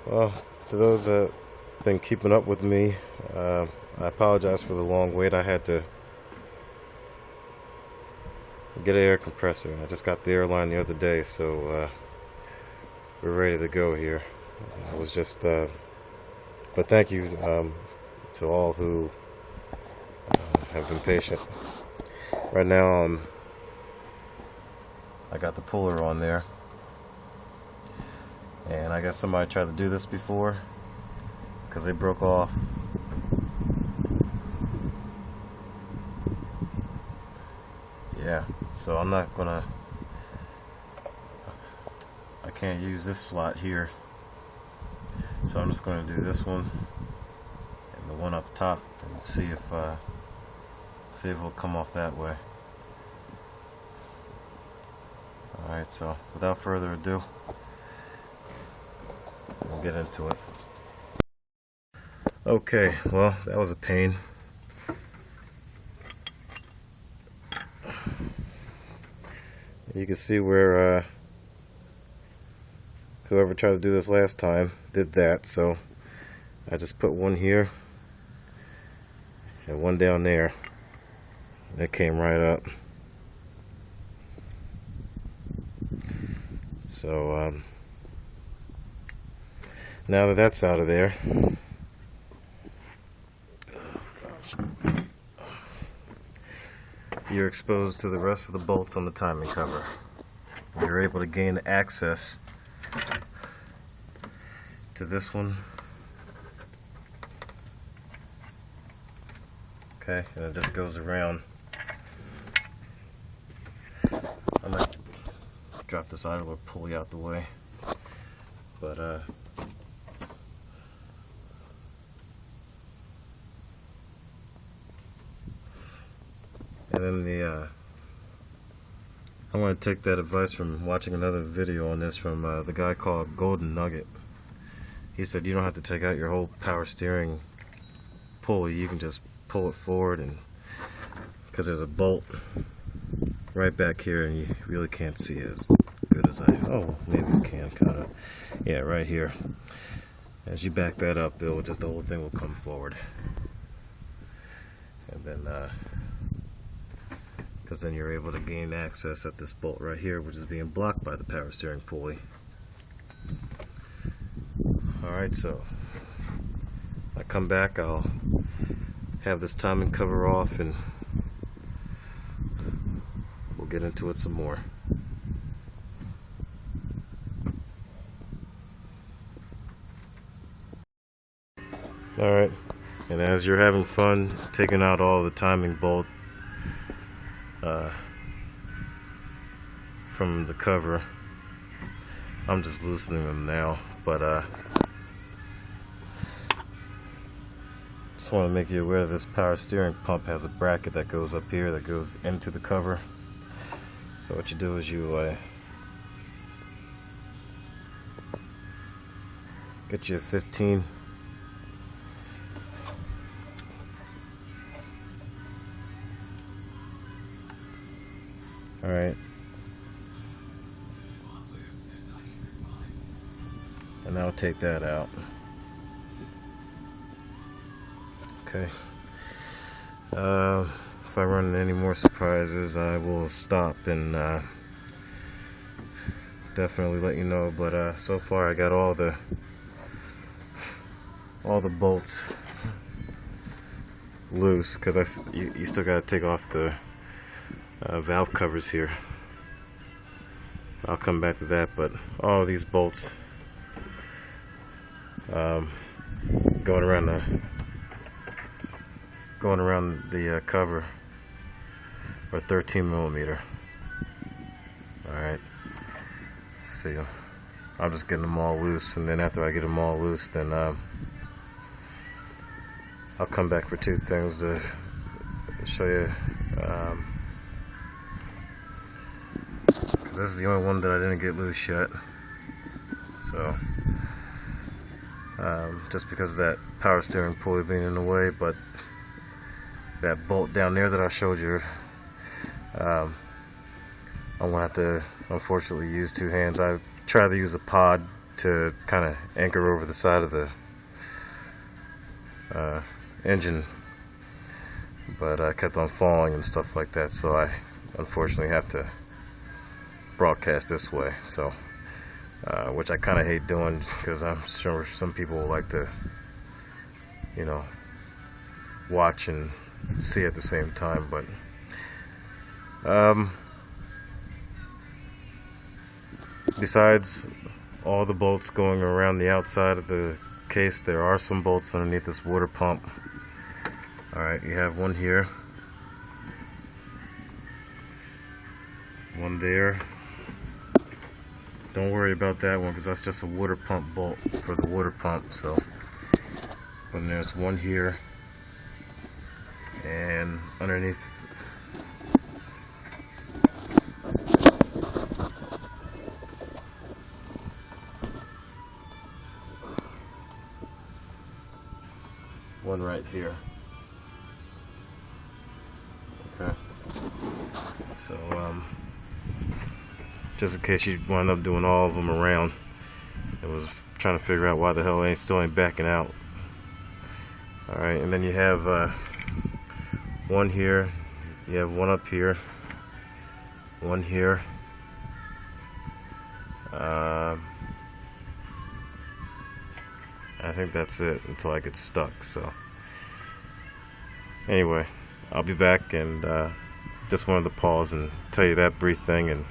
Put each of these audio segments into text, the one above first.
Well, to those that have been keeping up with me, I apologize for the long wait. I had to get an air compressor. I just got the airline the other day, so we're ready to go here. I was just, but thank you to all who have been patient. Right now, I got the puller on there, and I guess somebody tried to do this before because they broke off. Yeah, so I can't use this slot here, so I'm just going to do this one and the one up top and see if it'll come off that way. Alright, so without further ado, we'll get into it. Okay, well, that was a pain. You can see where whoever tried to do this last time did that, so I just put one here and one down there. That came right up. So now that that's out of there, you're exposed to the rest of the bolts on the timing cover. You're able to gain access to this one. Okay, and it just goes around. I might drop this idler pulley out the way, but and then I want to take that advice from watching another video on this from the guy called Golden Nugget. He said you don't have to take out your whole power steering pulley, you can just pull it forward, and because there's a bolt right back here and you really can't see it as good as maybe you can kind of. Yeah, right here. As you back that up, the whole thing will come forward. And then because then you're able to gain access at this bolt right here, which is being blocked by the power steering pulley. Alright, so I come back, I'll have this timing cover off and we'll get into it some more. Alright, and as you're having fun taking out all the timing bolt from the cover, I'm just loosening them now, but just want to make you aware this power steering pump has a bracket that goes up here that goes into the cover. So what you do is you get you a 15. Alright. And I'll take that out. Okay. If I run into any more surprises, I will stop and definitely let you know. But so far, I got all the bolts loose because you still got to take off the valve covers here. I'll come back to that, but all of these bolts going around the cover are 13 millimeter. Alright, so I'm just getting them all loose, and then after I get them all loose, then I'll come back for two things to show you, because this is the only one that I didn't get loose yet. So just because of that power steering pulley being in the way, but that bolt down there that I showed you, I'm gonna have to unfortunately use two hands. I tried to use a pod to kind of anchor over the side of the engine, but I kept on falling and stuff like that, so I unfortunately have to broadcast this way. So which I kind of hate doing, because I'm sure some people will like to, you know, watch and see at the same time. But besides all the bolts going around the outside of the case, there are some bolts underneath this water pump. Alright, you have one here, one there. Don't worry about that one, because that's just a water pump bolt for the water pump. So, but there's one here, and underneath one right here. Okay. So just in case you wind up doing all of them around, I was trying to figure out why the hell still ain't backing out. Alright, and then you have one here, you have one up here, one here, I think that's it until I get stuck. So anyway, I'll be back, and just wanted to pause and tell you that brief thing, and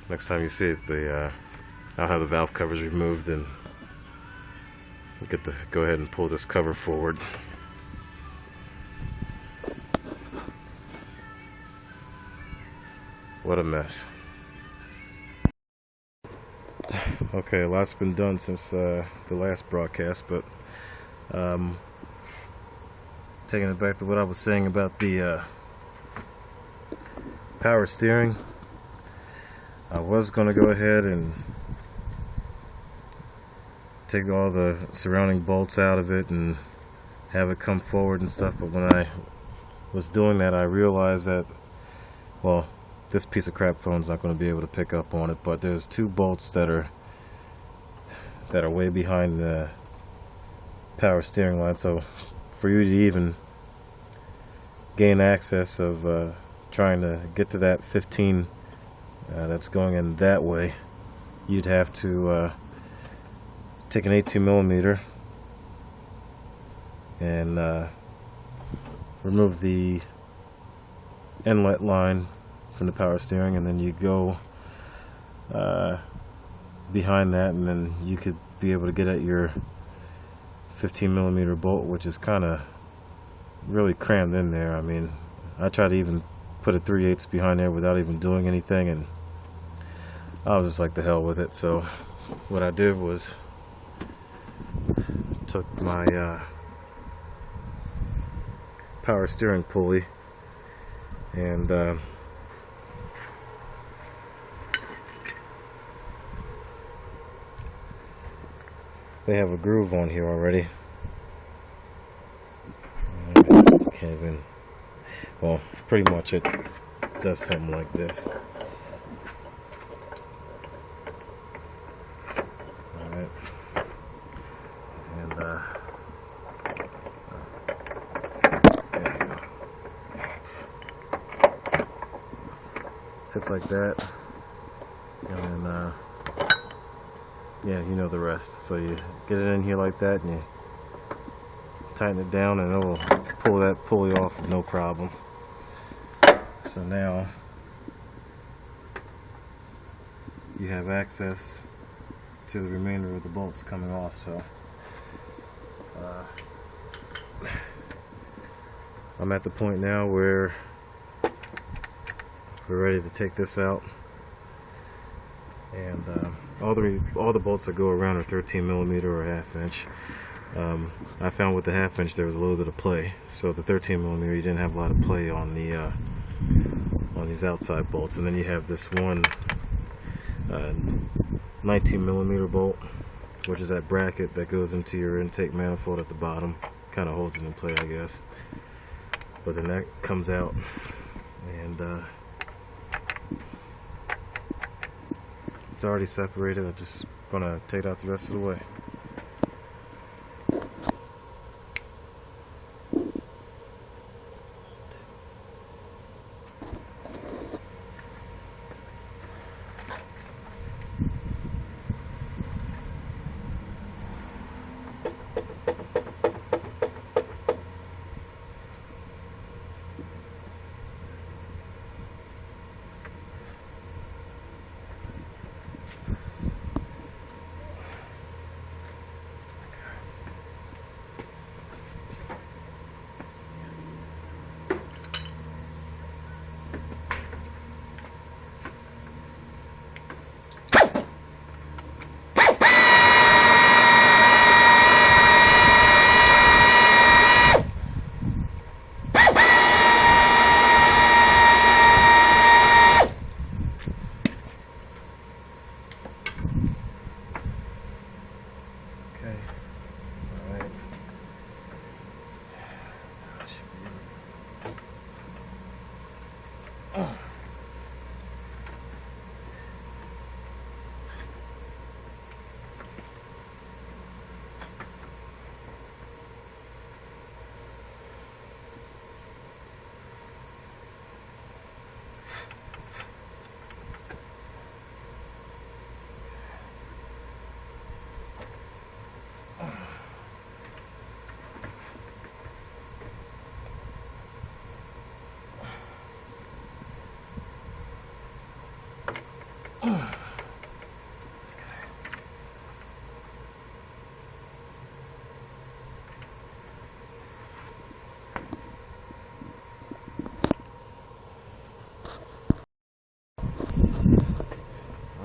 next time you see it, I'll have the valve covers removed, and we'll get to go ahead and pull this cover forward. What a mess. Okay, a lot's been done since the last broadcast, but taking it back to what I was saying about the power steering, I was going to go ahead and take all the surrounding bolts out of it and have it come forward and stuff, but when I was doing that, I realized that, well, this piece of crap phone's not going to be able to pick up on it, but there's two bolts that are way behind the power steering line, so for you to even gain access of trying to get to that 15 that's going in that way, you'd have to take an 18mm and remove the inlet line from the power steering, and then you go behind that, and then you could be able to get at your 15mm bolt, which is kind of really crammed in there. I mean, I tried to even put a 3/8 behind there without even doing anything, and I was just like, the hell with it. So what I did was took my power steering pulley and they have a groove on here already. Can't even, well, pretty much it does something like this. Alright. And there you go. Sits like that. And then yeah, you know the rest. So you get it in here like that, and you tighten it down, and it'll pull that pulley off with no problem. So now you have access to the remainder of the bolts coming off. So I'm at the point now where we're ready to take this out, and all the bolts that go around are 13mm or a 1/2 inch. I found with the 1/2 inch there was a little bit of play, so the 13mm you didn't have a lot of play on the on these outside bolts. And then you have this one 19mm bolt, which is that bracket that goes into your intake manifold at the bottom, kind of holds it in play, I guess. But then that comes out, and it's already separated. I'm just gonna take it out the rest of the way.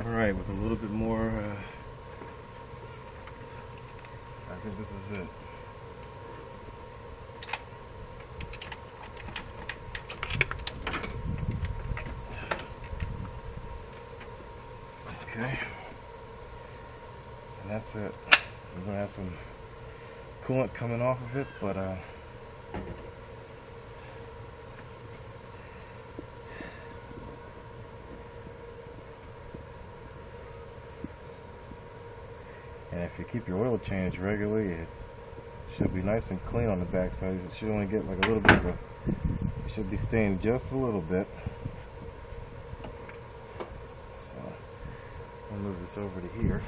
Alright, with a little bit more, I think this is it. Okay, and that's it. We're gonna have some coolant coming off of it, but and if you keep your oil change regularly, it should be nice and clean on the back side. It should only get like a little bit of a, it should be stained just a little bit. So I'll move this over to here.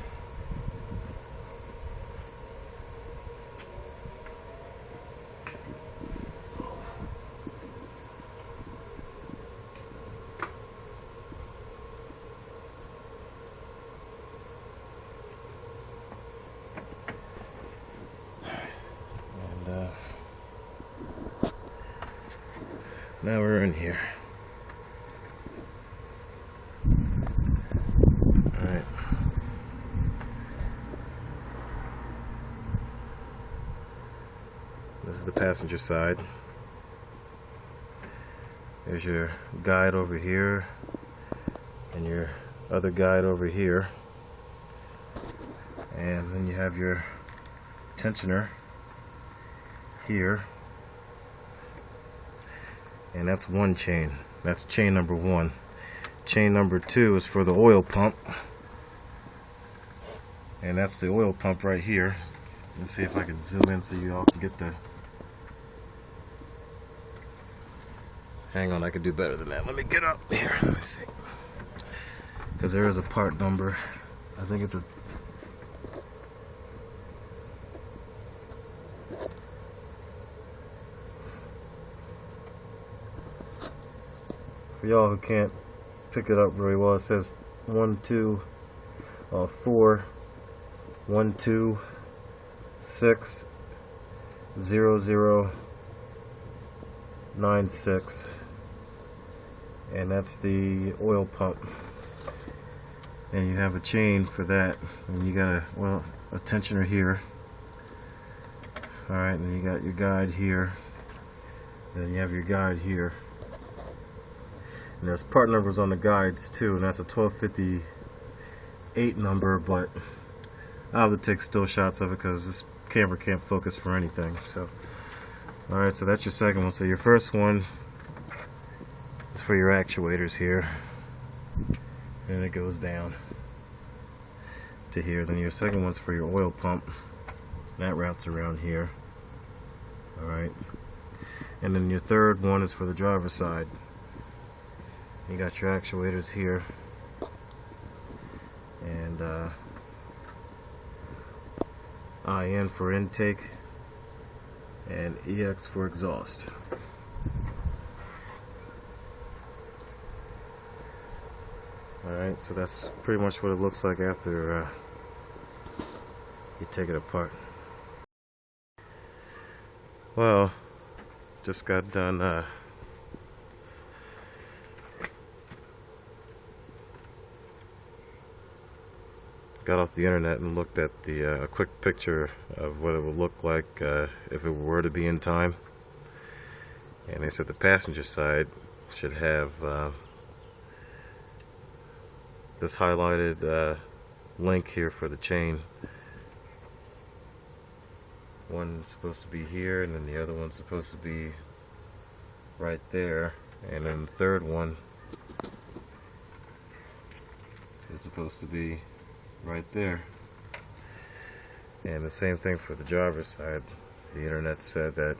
Now we're in here. Alright. This is the passenger side. There's your guide over here and your other guide over here. And then you have your tensioner here. And that's one chain. That's chain number one. Chain number two is for the oil pump. And that's the oil pump right here. Let's see if I can zoom in so you all can get the... Hang on, I could do better than that. Let me get up here. Let me see. Because there is a part number. I think it's a... For y'all who can't pick it up very well, it says 121260096, and that's the oil pump. And you have a chain for that, and you got a tensioner here. Alright, and you got your guide here, and then you have your guide here. And there's part numbers on the guides too, and that's a 1258 number, but I'll have to take still shots of it because this camera can't focus for anything. So, alright, so that's your second one. So your first one is for your actuators here, and it goes down. to here. Then your second one's for your oil pump. That routes around here. Alright. And then your third one is for the driver's side. You got your actuators here. And IN for intake. And EX for exhaust. Alright, so that's pretty much what it looks like after you take it apart. Well, just got done got off the internet and looked at the a quick picture of what it would look like if it were to be in time. And they said the passenger side should have this highlighted link here for the chain. One's supposed to be here, and then the other one's supposed to be right there, and then the third one is supposed to be right there. And the same thing for the driver's side. The internet said that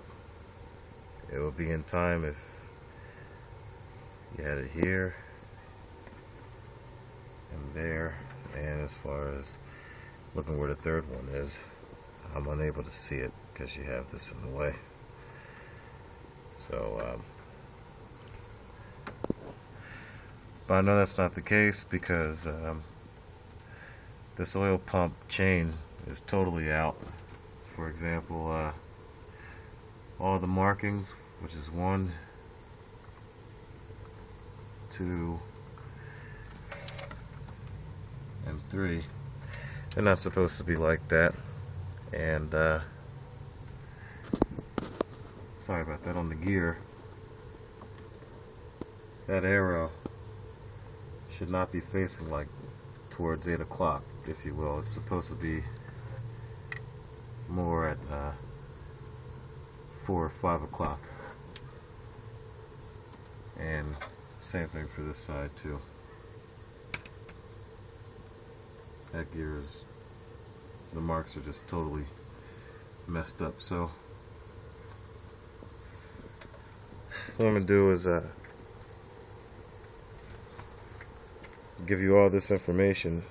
it will be in time if you had it here and there. And as far as looking where the third one is, I'm unable to see it because you have this in the way. So but I know that's not the case because this oil pump chain is totally out. For example, all the markings, which is 1, 2, and 3, they're not supposed to be like that. And sorry about that on the gear. That arrow should not be facing like towards 8 o'clock, if you will. It's supposed to be more at 4 or 5 o'clock. And same thing for this side too. That gear is, the marks are just totally messed up. So what I'm going to do is give you all this information,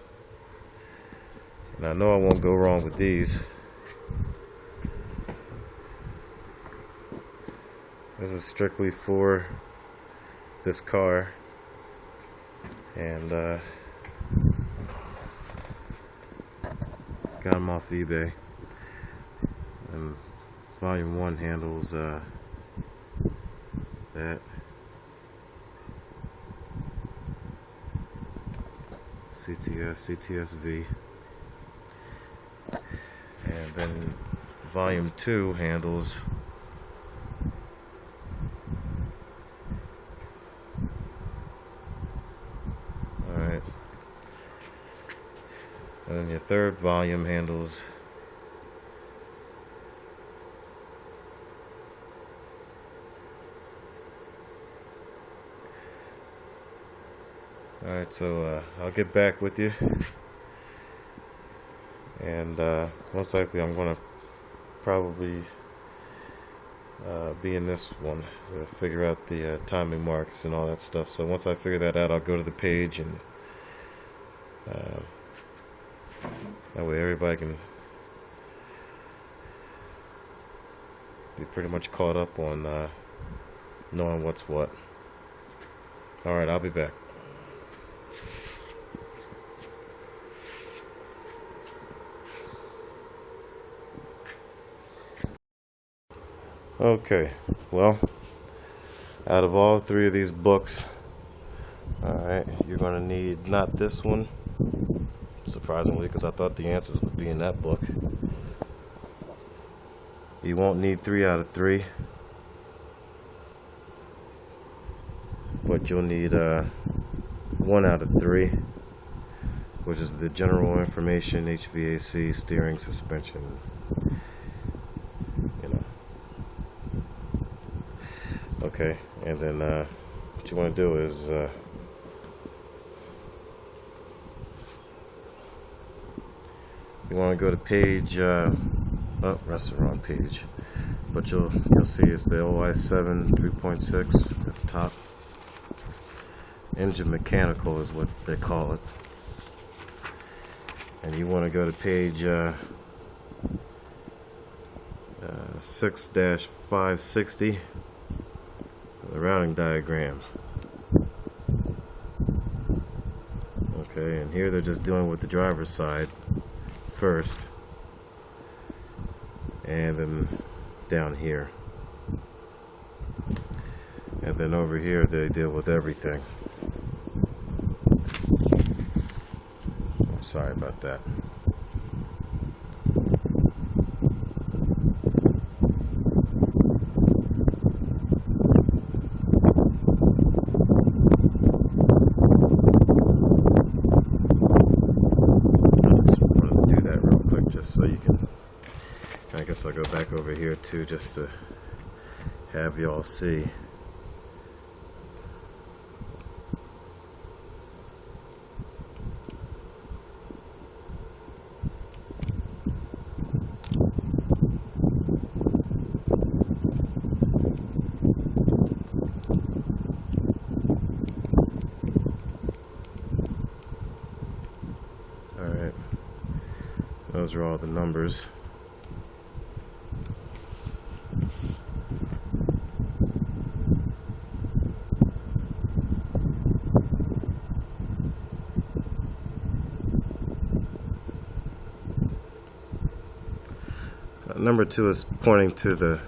and I know I won't go wrong with these. This is strictly for this car, and got them off eBay. And volume 1 handles that. CTS, CTS-V. And then volume 2 handles alright. And then your third volume handles alright, so I'll get back with you, and most likely I'm going to probably be in this one to figure out the timing marks and all that stuff. So once I figure that out, I'll go to the page, and that way everybody can be pretty much caught up on knowing what's what. Alright, I'll be back. Okay, well, out of all 3 of these books, alright, you're going to need not this one, surprisingly, because I thought the answers would be in that book. You won't need 3 out of 3, but you'll need 1 out of 3, which is the general information, HVAC, steering, suspension. Okay, and then what you want to do is You want to go to page, oh, that's the wrong page. But you'll see it's the OI7 3.6 at the top. Engine mechanical is what they call it. And you want to go to page 6-560, the routing diagrams. Okay, and here they're just dealing with the driver's side first, and then down here, and then over here they deal with everything. Sorry about that. So you can, I guess I'll go back over here too, just to have y'all see. Alright. Those are all the numbers. Number 2 is pointing to the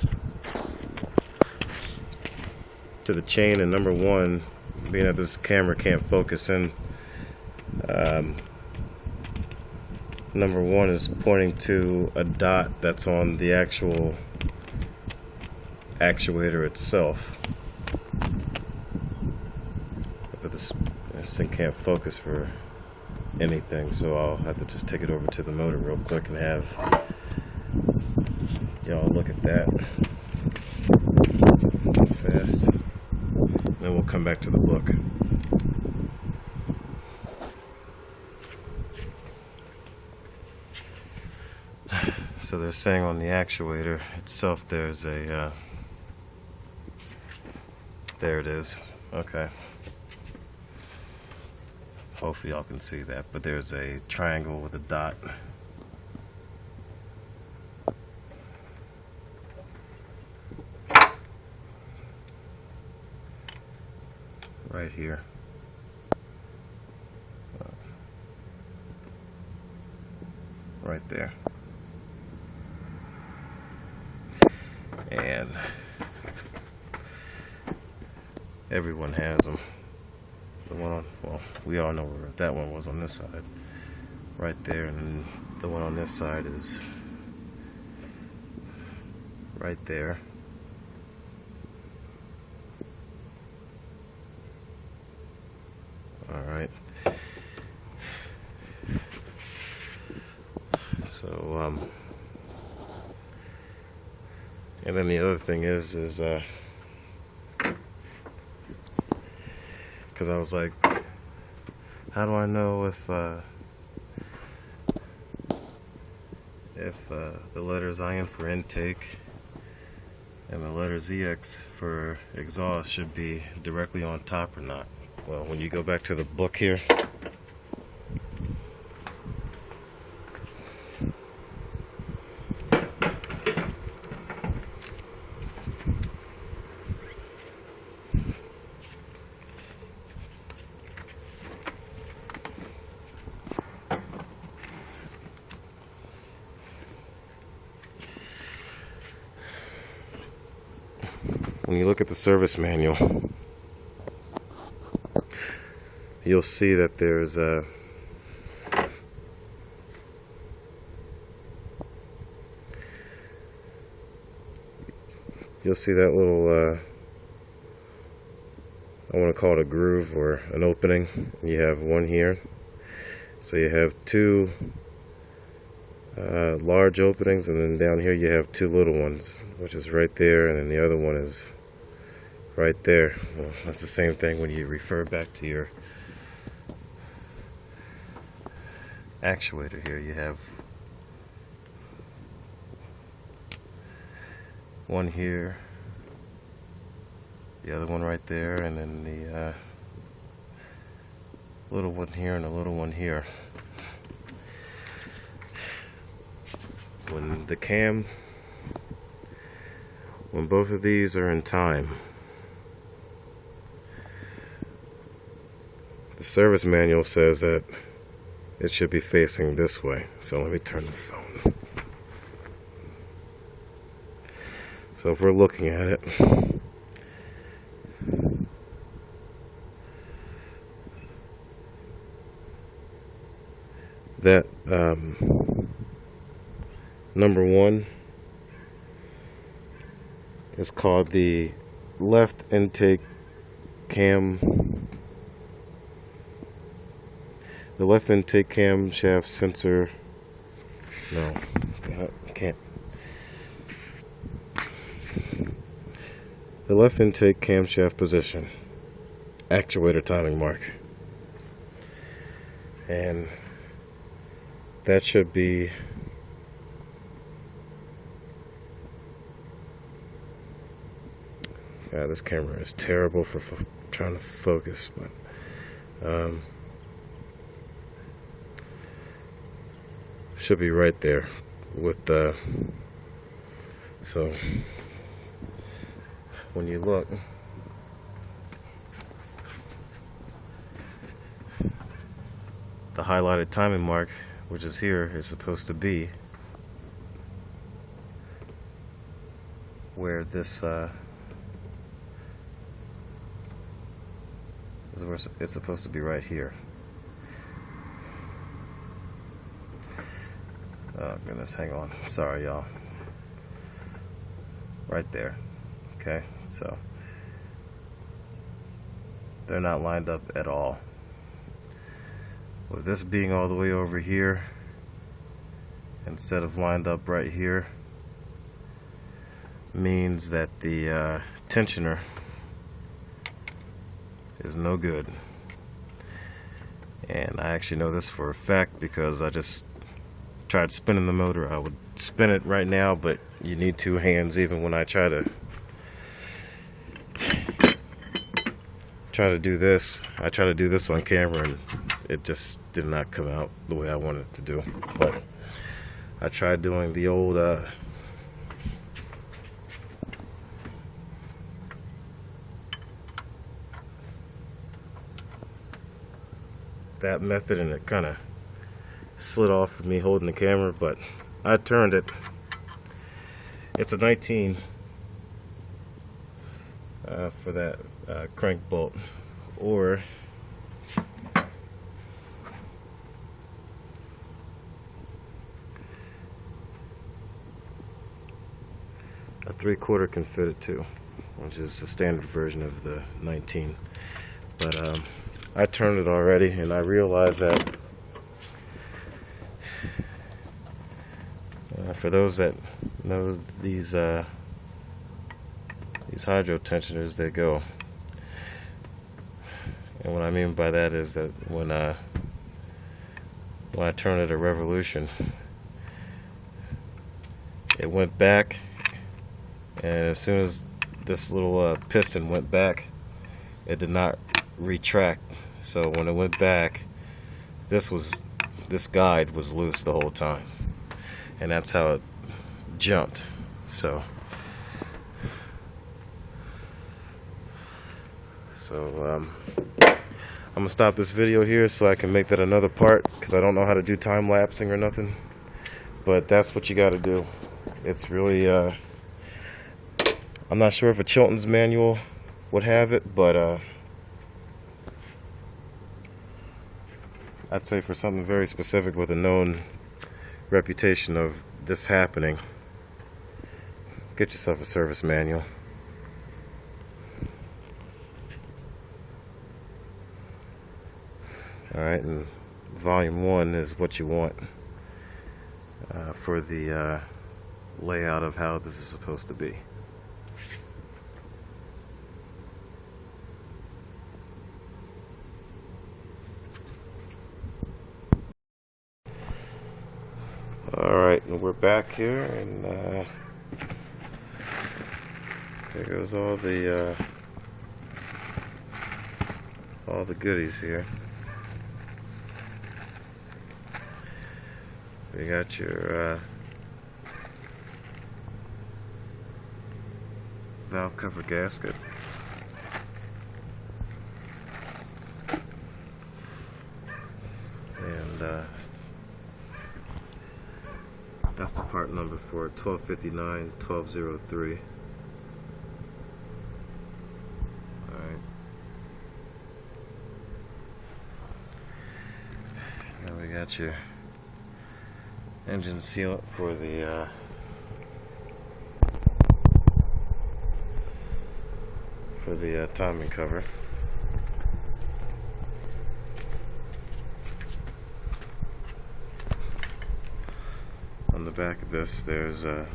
chain, and number 1, being that this camera can't focus in, number 1 is pointing to a dot that's on the actual actuator itself. But this thing can't focus for anything, so I'll have to just take it over to the motor real quick and have y'all look at that fast. Then we'll come back to the book. So they're saying on the actuator itself there's a, there it is, okay. Hopefully y'all can see that, but there's a triangle with a dot. Right here. Right there. And everyone has them. The one on, well, we all know where that one was on this side. Right there, and then the one on this side is right there. Alright. So, and then the other thing is because I was like, how do I know if the letters IN for intake and the letters EX for exhaust should be directly on top or not? Well, when you go back to the book here, when you look at the service manual, you'll see that there's a you'll see that little I want to call it a groove or an opening. You have one here, so you have two large openings, and then down here you have two little ones, which is right there, and then the other one is right there. Well, that's the same thing when you refer back to your actuator here. You have one here, the other one right there, and then the little one here and a little one here. When both of these are in time, the service manual says that it should be facing this way. So let me turn the phone. So if we're looking at it, that number one is called the left intake cam. The left intake camshaft sensor. No, I can't. The left intake camshaft position. Actuator timing mark. And that should be this camera is terrible for trying to focus, but should be right there with the, so when you look, the highlighted timing mark, which is here, is supposed to be where this it's supposed to be right here. Oh goodness, hang on. Sorry, y'all. Right there. Okay, so they're not lined up at all. With this being all the way over here, instead of lined up right here, means that the tensioner is no good. And I actually know this for a fact because I just tried spinning the motor. I would spin it right now, but you need two hands even when I try to do this. I try to do this on camera and it just did not come out the way I wanted it to do. But I tried doing the old that method, and it kind of slid off of me holding the camera, but I turned it. It's a 19 for that crank bolt, or a 3/4 can fit it too, which is the standard version of the 19. But I turned it already, and I realized that for those that know these hydro tensioners, they go. And what I mean by that is that when I turn it a revolution, it went back, and as soon as this little piston went back, it did not retract. So when it went back, this guide was loose the whole time, and that's how it jumped. So I'm gonna stop this video here so I can make that another part, because I don't know how to do time lapsing or nothing, but that's what you got to do. It's really I'm not sure if a Chilton's manual would have it, but I'd say for something very specific with a known reputation of this happening, get yourself a service manual. Alright, and volume 1 is what you want for the layout of how this is supposed to be. Alright, and we're back here, and There goes all the goodies here. We got your valve cover gasket. And that's the part number for 1259-1203. Alright. Now we got your engine sealant for the timing cover. On the back of this, there's you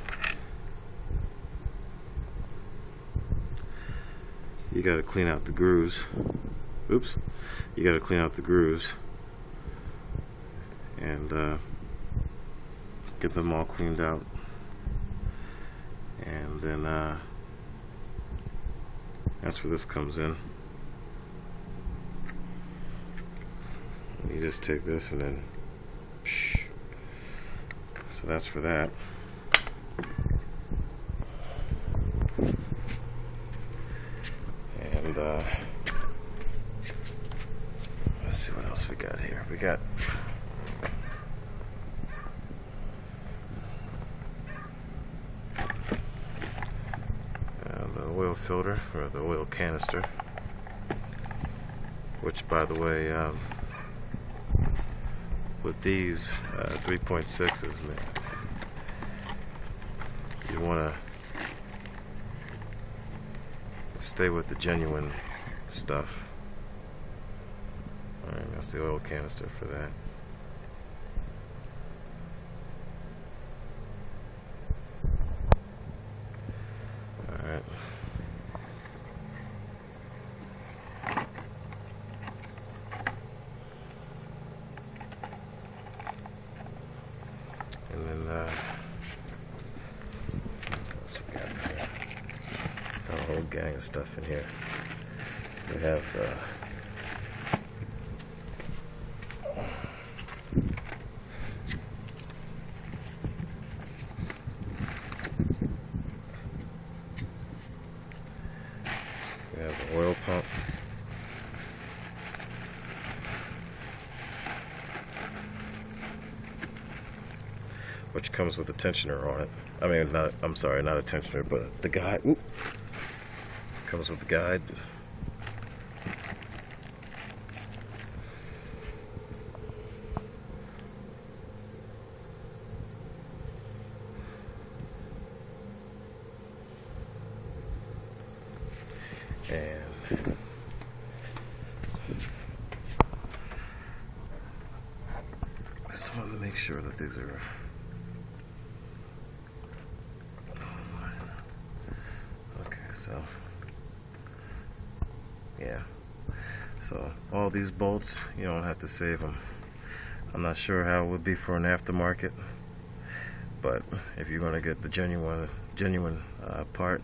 got to clean out the grooves. Oops, you got to clean out the grooves and get them all cleaned out, and then that's where this comes in. You just take this and then so that's for that. And let's see what else we got here. We got the oil filter, or the oil canister, which, by the way, with these 3.6s, you want to stay with the genuine stuff. Alright, that's the oil canister for that. Alright. And then what's we got in here? Got a whole gang of stuff in here. We have the oil pump. Which comes with a tensioner on it. I mean, I'm sorry, not a tensioner, but the guide. Whoop, comes with the guide. And I just wanted to make sure that these are okay. So yeah, so all these bolts, you don't have to save them. I'm not sure how it would be for an aftermarket, but if you're going to get the genuine part,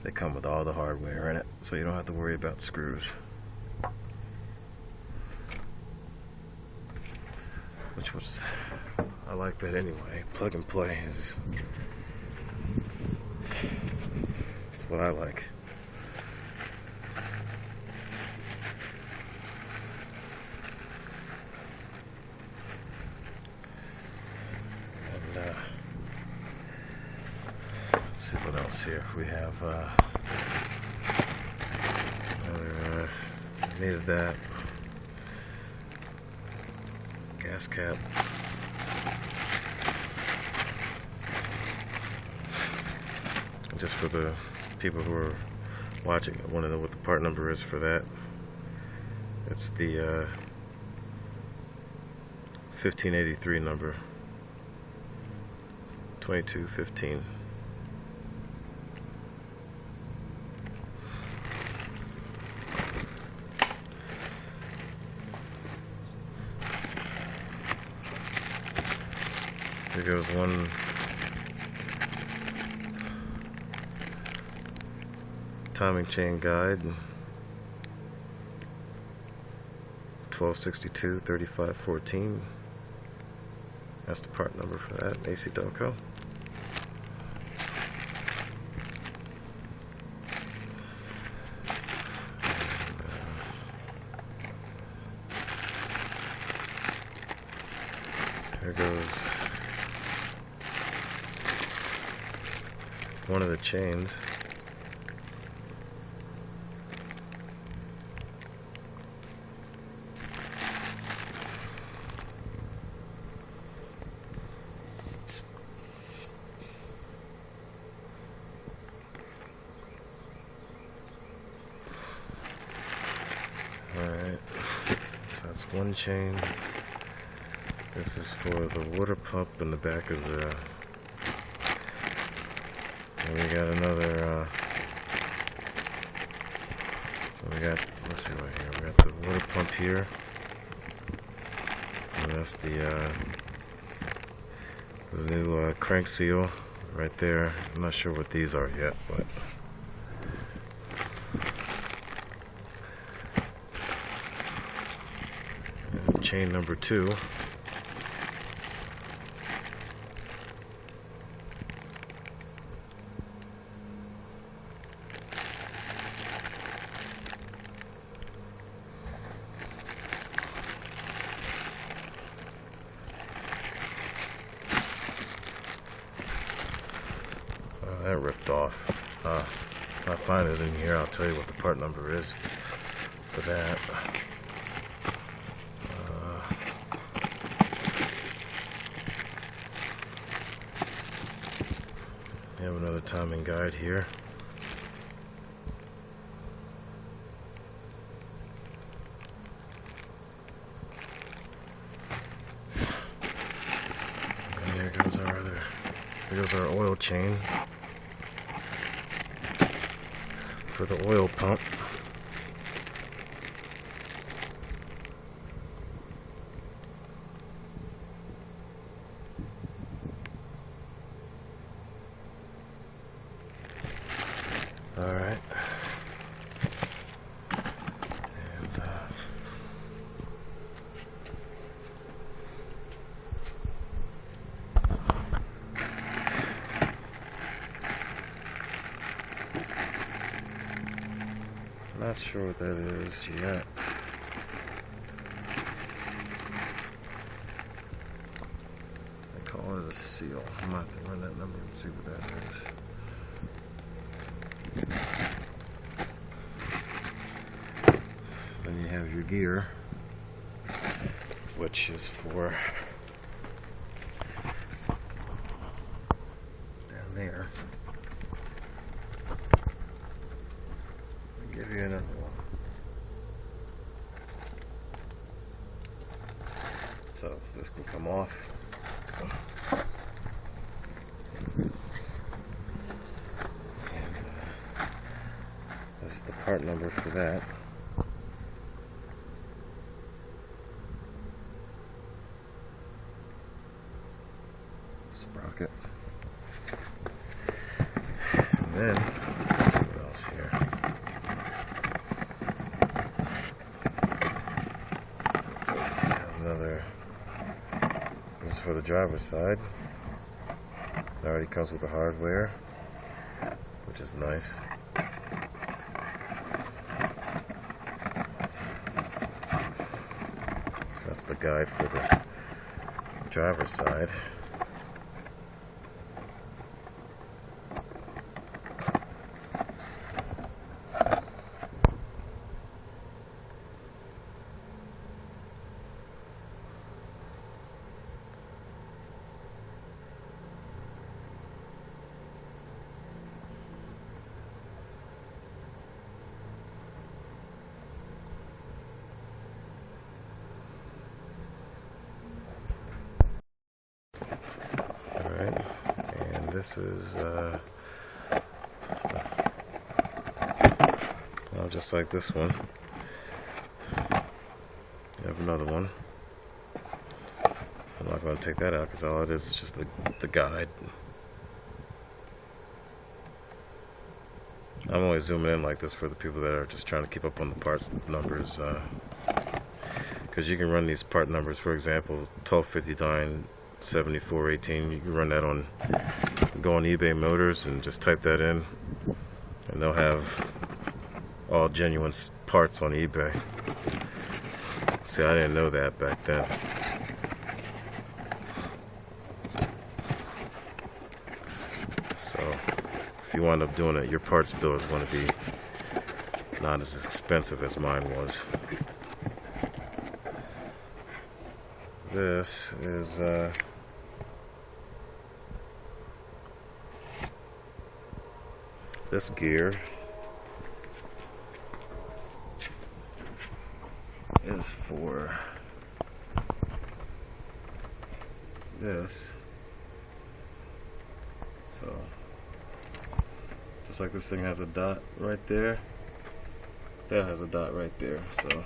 they come with all the hardware in it, so you don't have to worry about screws. Which was, I like that anyway. Plug and play is, it's what I like. And let's see what else here. We have another made of that gas cap. Just for the people who are watching, I want to know what the part number is for that. It's the 1583 number, 2215. Here goes one timing chain guide, 1262 3514. That's the part number for that, AC Delco. There goes one of the chains. Alright, so that's one chain. This is for the water pump in the back of the... And we got another... let's see right here. We got the water pump here. And that's the new crank seal right there. I'm not sure what these are yet, but... And chain number 2. That ripped off. If I find it in here, I'll tell you what the part number is for that. We have another timing guide here. And here goes our oil chain for the oil pump. Alright. And not sure what that is yet. They call it a seal. I might have to run that number and see what that is. Then you have your gear, which is for down there. I'll give you another one. So this can come off. This is the part number for that. Sprocket. And then, let's see what else here. Another, this is for the driver's side. It already comes with the hardware, which is nice. So that's the guide for the driver's side. And this is well, just like this one. You have another one. I'm not going to take that out because all it is just the guide. I'm only zooming in like this for the people that are just trying to keep up on the parts numbers, because you can run these part numbers. For example, 1259 7418. You can run that on, go on eBay Motors and just type that in, and they'll have all genuine parts on eBay. See, I didn't know that back then. So if you wind up doing it, your parts bill is going to be not as expensive as mine was. This is this gear is for this. So just like this thing has a dot right there, that has a dot right there. So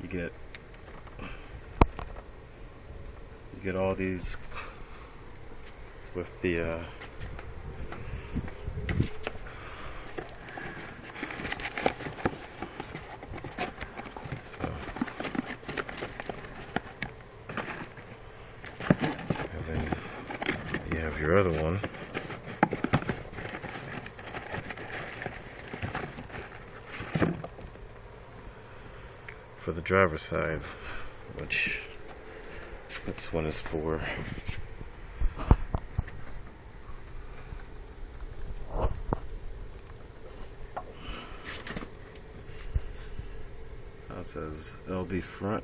you get all these with the your other one, for the driver's side, which this one is for. It says LB front.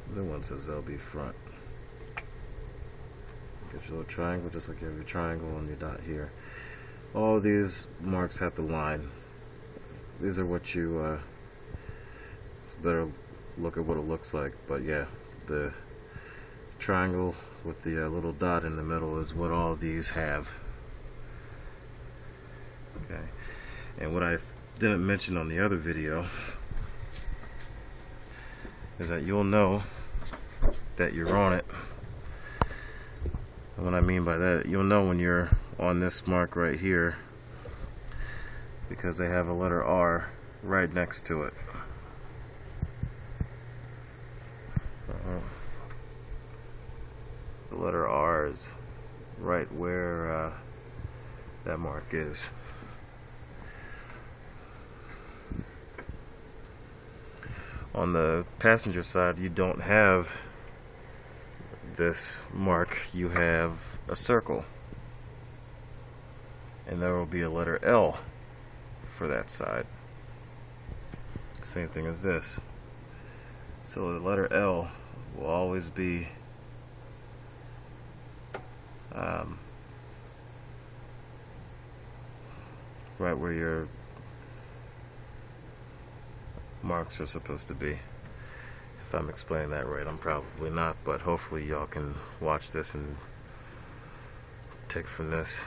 The other one says LB front. Get your little triangle, just like you have your triangle on your dot here. All of these marks have the line. These are what you, it's better look at what it looks like. But yeah, the triangle with the little dot in the middle is what all of these have. Okay, and what I didn't mention on the other video is that you'll know that you're on it. And what I mean by that, you'll know when you're on this mark right here, because they have a letter R right next to it. The letter R is right where that mark is. On the passenger side, you don't have this mark, you have a circle, and there will be a letter L for that side. Same thing as this. So the letter L will always be right where your marks are supposed to be. If I'm explaining that right, I'm probably not, but hopefully y'all can watch this and take from this.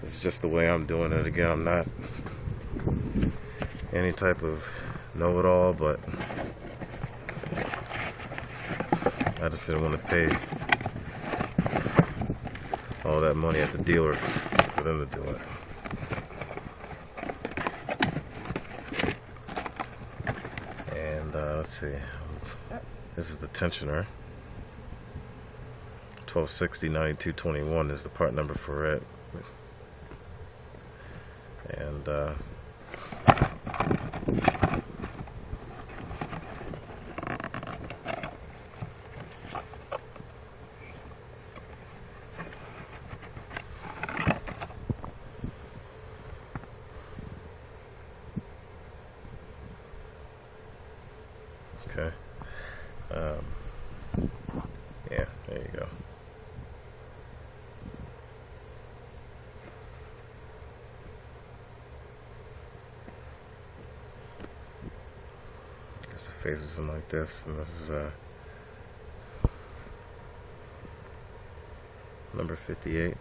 This is just the way I'm doing it. Again, I'm not any type of know-it-all, but I just didn't want to pay all that money at the dealer for them to do it. Let's see, this is the tensioner. 1260 9221 is the part number for it. And okay. Yeah, there you go. I guess it faces them like this, and this is number 58.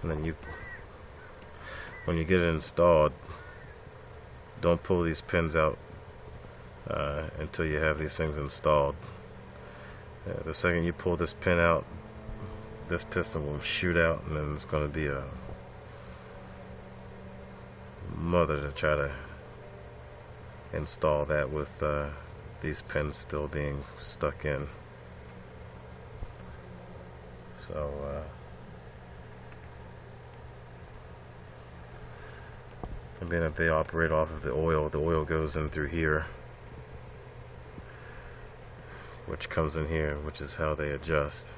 And then when you get it installed, don't pull these pins out until you have these things installed. The second you pull this pin out, this piston will shoot out, and then it's going to be a mother to try to install that with these pins still being stuck in. So and being that they operate off of the oil goes in through here, which comes in here, which is how they adjust.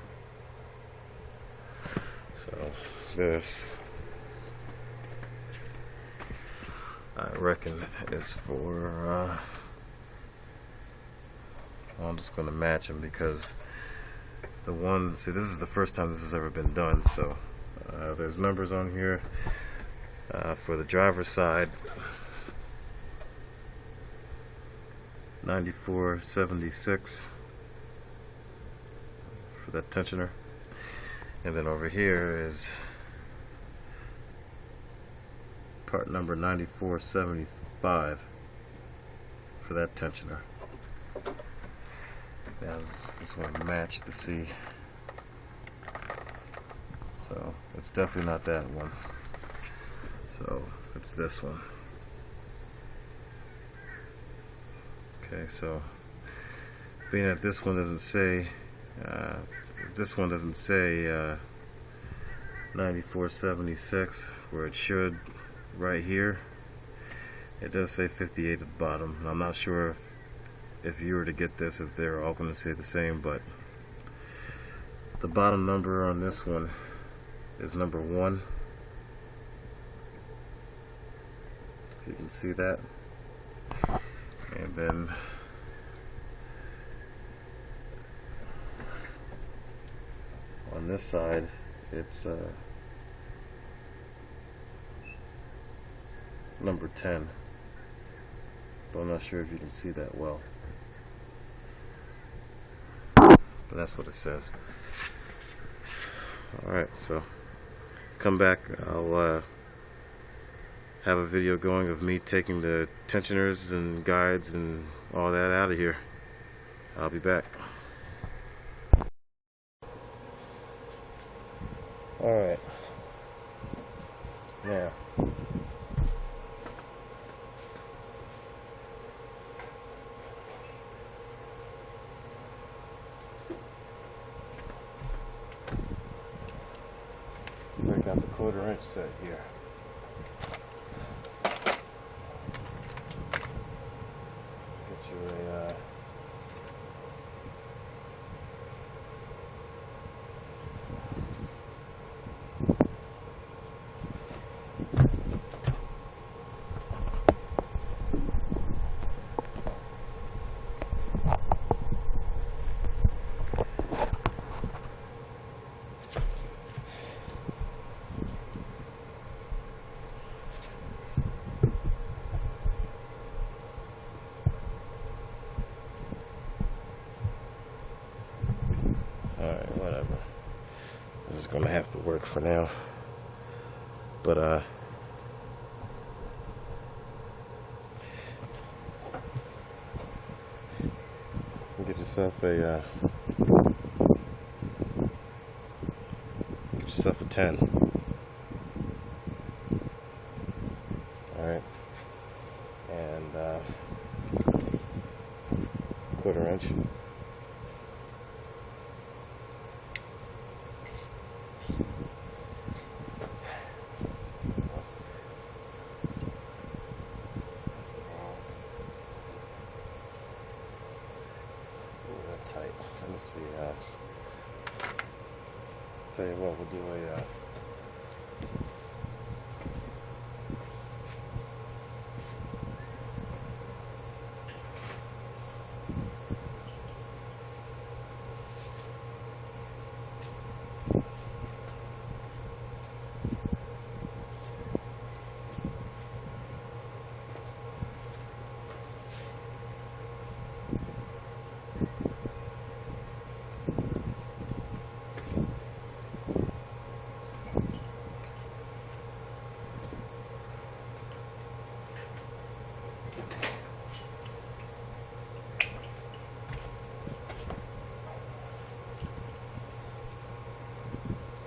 So this, I reckon, is for I'm just going to match them, because the one, see, this is the first time this has ever been done, so there's numbers on here for the driver's side, 9476 for that tensioner, and then over here is part number 9475 for that tensioner. Now I just want to match to see. So it's definitely not that one. So it's this one. Okay, so being that this one doesn't say 9476 where it should right here, it does say 58 at the bottom. And I'm not sure if you were to get this, if they're all going to say the same, but the bottom number on this one is number 1. You can see that. And then on this side it's number 10, but I'm not sure if you can see that well, but that's what it says. Alright, so come back, I'll have a video going of me taking the tensioners and guides and all that out of here. I'll be back. Alright, now break out the 1/4 inch set here. Get you a Alright, whatever. This is gonna have to work for now. But get yourself a 10. Alright. And 1/4 inch. Tight. Let me see. Tell you what, we'll do a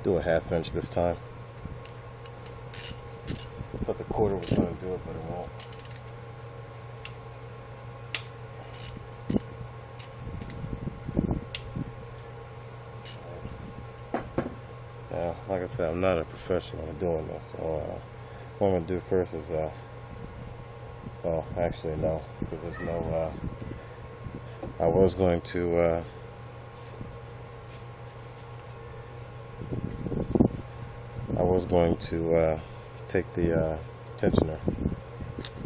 do a 1/2 inch this time. Thought the 1/4 was going to do it, but it won't. Now, like I said, I'm not a professional at doing this, so what I'm going to do first is, well, actually no, because there's no, I was going to, take the tensioner,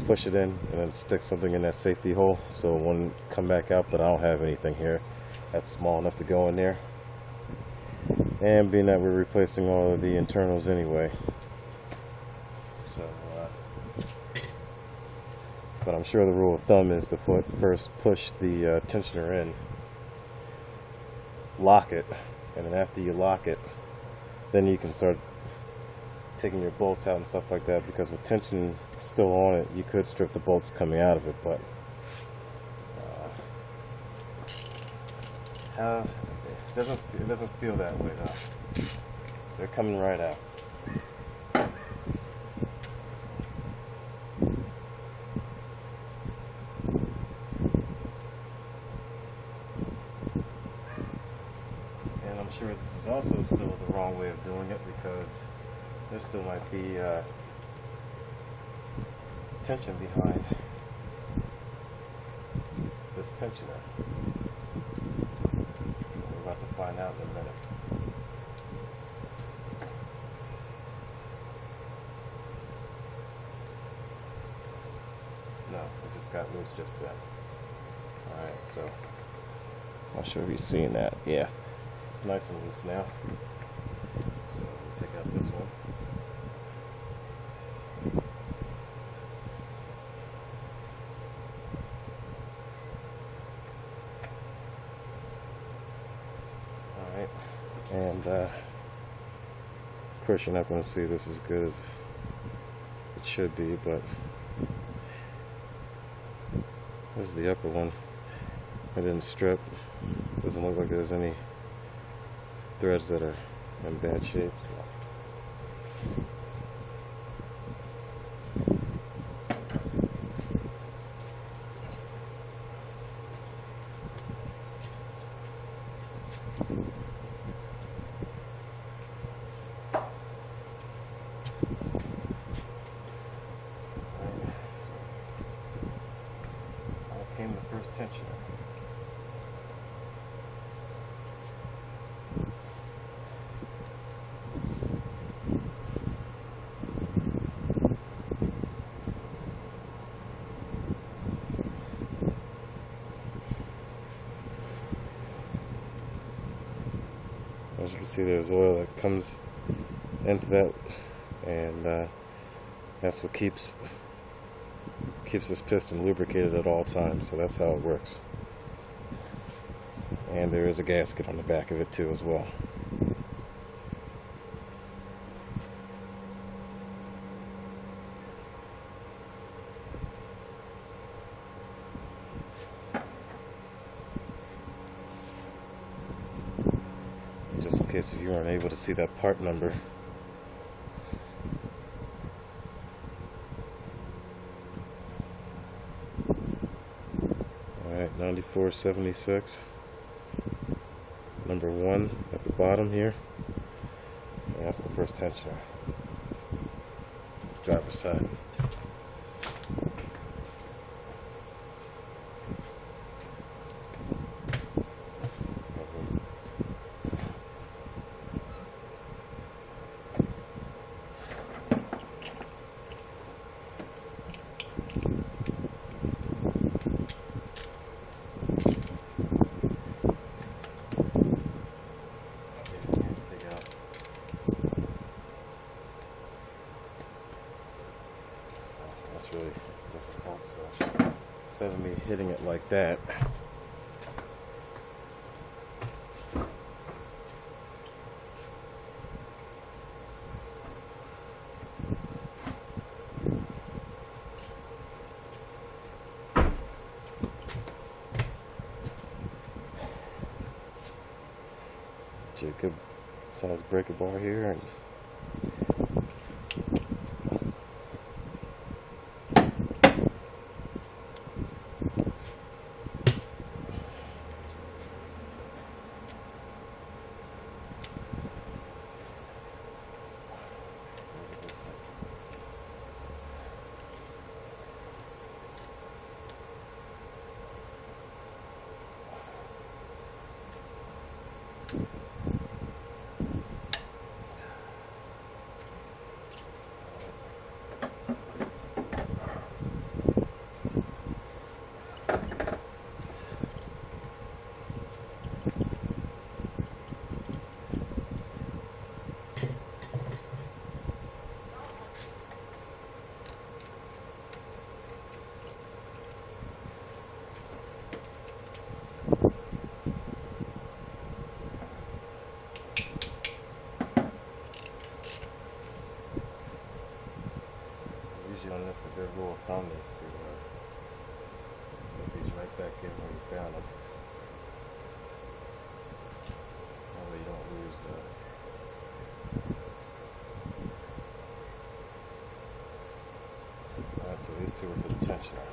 push it in, and then stick something in that safety hole so it won't come back out, but I don't have anything here that's small enough to go in there. And being that we're replacing all of the internals anyway, so but I'm sure the rule of thumb is to first push the tensioner in, lock it, and then after you lock it, then you can start taking your bolts out and stuff like that, because with tension still on it, you could strip the bolts coming out of it, but it doesn't feel that way though. They're coming right out. And I'm sure this is also still the wrong way of doing it, because there still might be tension behind this tensioner. We're about to find out in a minute. No, it just got loose just then. Alright, so I'm sure you've seen that. Yeah, it's nice and loose now. So we'll take out this one. And of course you're not going to see this as good as it should be, but this is the upper one. It didn't strip. Doesn't look like there's any threads that are in bad shape. So. Came the first tensioner. As you can see, there's oil that comes into that, and that's what keeps this piston lubricated at all times. So that's how it works. And there is a gasket on the back of it too as well. Just in case if you weren't able to see that part number, alright, 9476, number 1 at the bottom here, and that's the first tensioner, driver's side. That's really difficult, so instead of me hitting it like that, Jacob size breaker bar here, and on this, a good rule of thumb is to put these right back in where you found them. That way you don't lose alright, so these two are for the tensioner.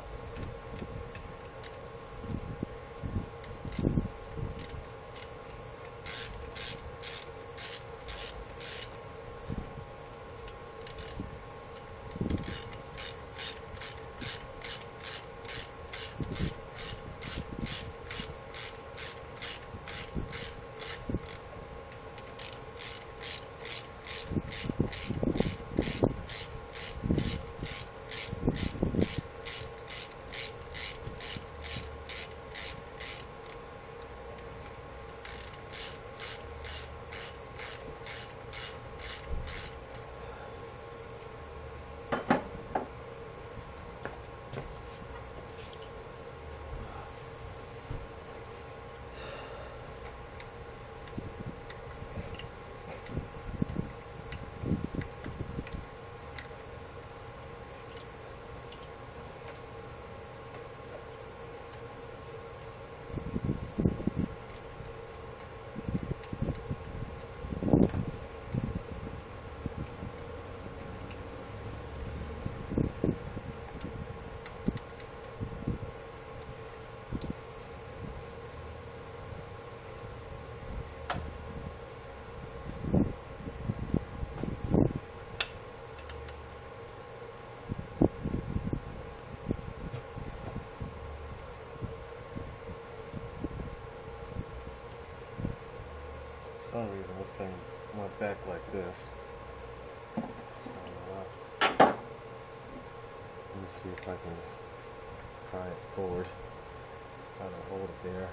For some reason this thing went back like this. So let me see if I can pry it forward. Try to hold it there.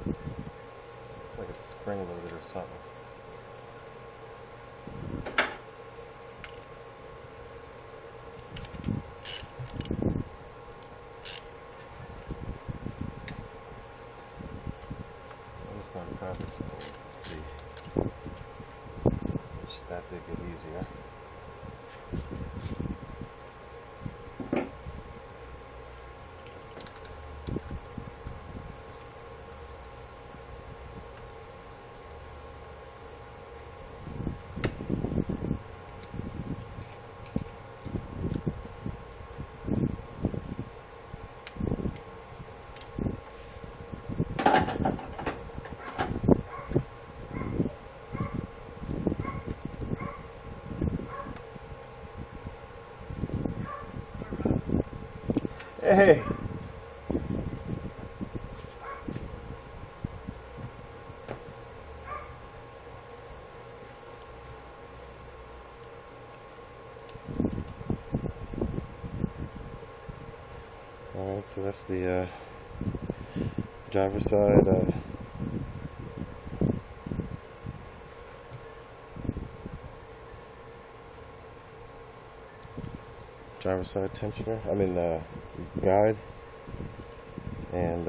Looks like it's spring loaded or something. Try this forward and see which that did get easier. Hey! Alright, so that's the driver's side tensioner, I mean guide, and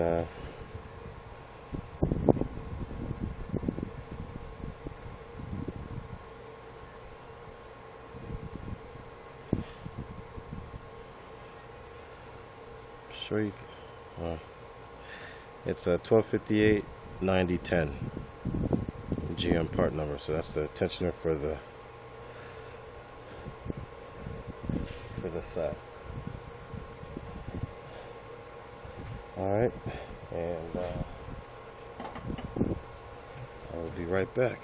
sure you It's a 1258 9010 GM part number. So that's the tensioner for the set. Alright, and I will be right back.